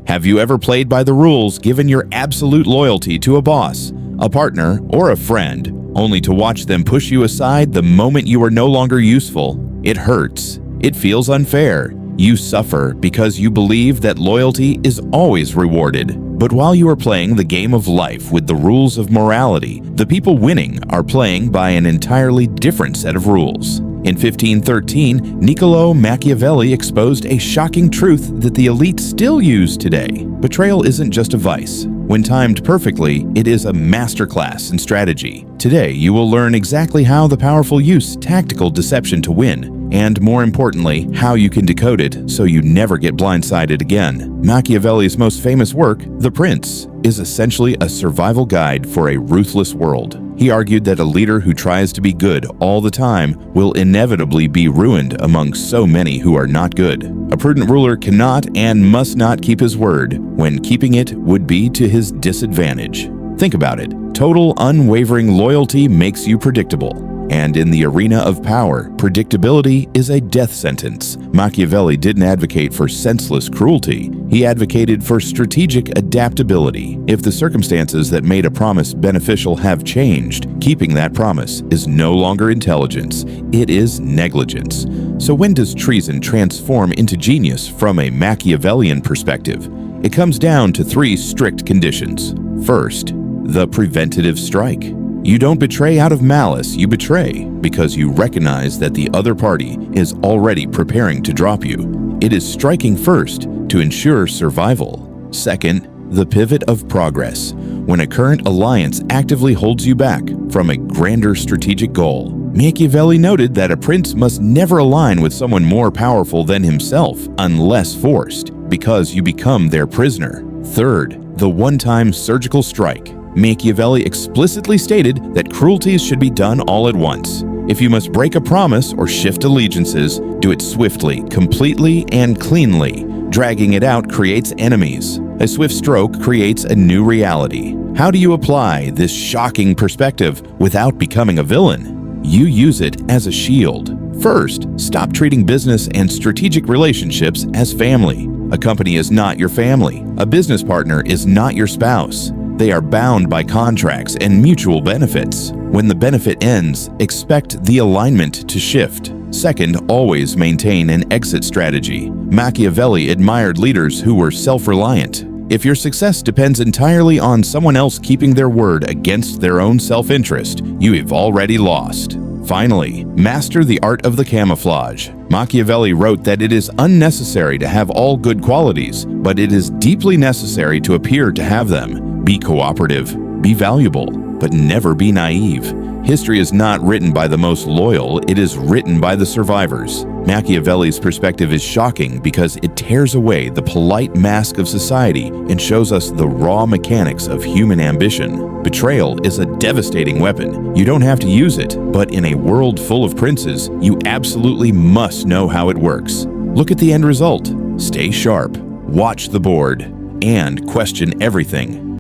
Have you ever played by the rules, given your absolute loyalty to a boss, a partner, or a friend, only to watch them push you aside the moment you are no longer useful? It hurts. It feels unfair. You suffer because you believe that loyalty is always rewarded. But while you are playing the game of life with the rules of morality, the people winning are playing by an entirely different set of rules. In 1513, Niccolò Machiavelli exposed a shocking truth that the elite still use today. Betrayal isn't just a vice. When timed perfectly, it is a masterclass in strategy. Today, you will learn exactly how the powerful use tactical deception to win, and more importantly, how you can decode it so you never get blindsided again. Machiavelli's most famous work, The Prince, is essentially a survival guide for a ruthless world. He argued that a leader who tries to be good all the time will inevitably be ruined among so many who are not good. A prudent ruler cannot and must not keep his word, when keeping it would be to his disadvantage. Think about it. Total, unwavering loyalty makes you predictable. And in the arena of power, predictability is a death sentence. Machiavelli didn't advocate for senseless cruelty. He advocated for strategic adaptability. If the circumstances that made a promise beneficial have changed, keeping that promise is no longer intelligence. It is negligence. So when does treason transform into genius from a Machiavellian perspective? It comes down to 3 strict conditions. First, the preventative strike. You don't betray out of malice, you betray because you recognize that the other party is already preparing to drop you. It is striking first to ensure survival. Second, the pivot of progress. When a current alliance actively holds you back from a grander strategic goal. Machiavelli noted that a prince must never align with someone more powerful than himself unless forced, because you become their prisoner. Third, the one-time surgical strike. Machiavelli explicitly stated that cruelties should be done all at once. If you must break a promise or shift allegiances, do it swiftly, completely, and cleanly. Dragging it out creates enemies. A swift stroke creates a new reality. How do you apply this shocking perspective without becoming a villain? You use it as a shield. First, stop treating business and strategic relationships as family. A company is not your family. A business partner is not your spouse. They are bound by contracts and mutual benefits. When the benefit ends, expect the alignment to shift. Second, always maintain an exit strategy. Machiavelli admired leaders who were self-reliant. If your success depends entirely on someone else keeping their word against their own self-interest, you have already lost. Finally, master the art of the camouflage. Machiavelli wrote that it is unnecessary to have all good qualities, but it is deeply necessary to appear to have them. Be cooperative, be valuable, but never be naive. History is not written by the most loyal, it is written by the survivors. Machiavelli's perspective is shocking because it tears away the polite mask of society and shows us the raw mechanics of human ambition. Betrayal is a devastating weapon. You don't have to use it, but in a world full of princes, you absolutely must know how it works. Look at the end result. Stay sharp, watch the board, and question everything.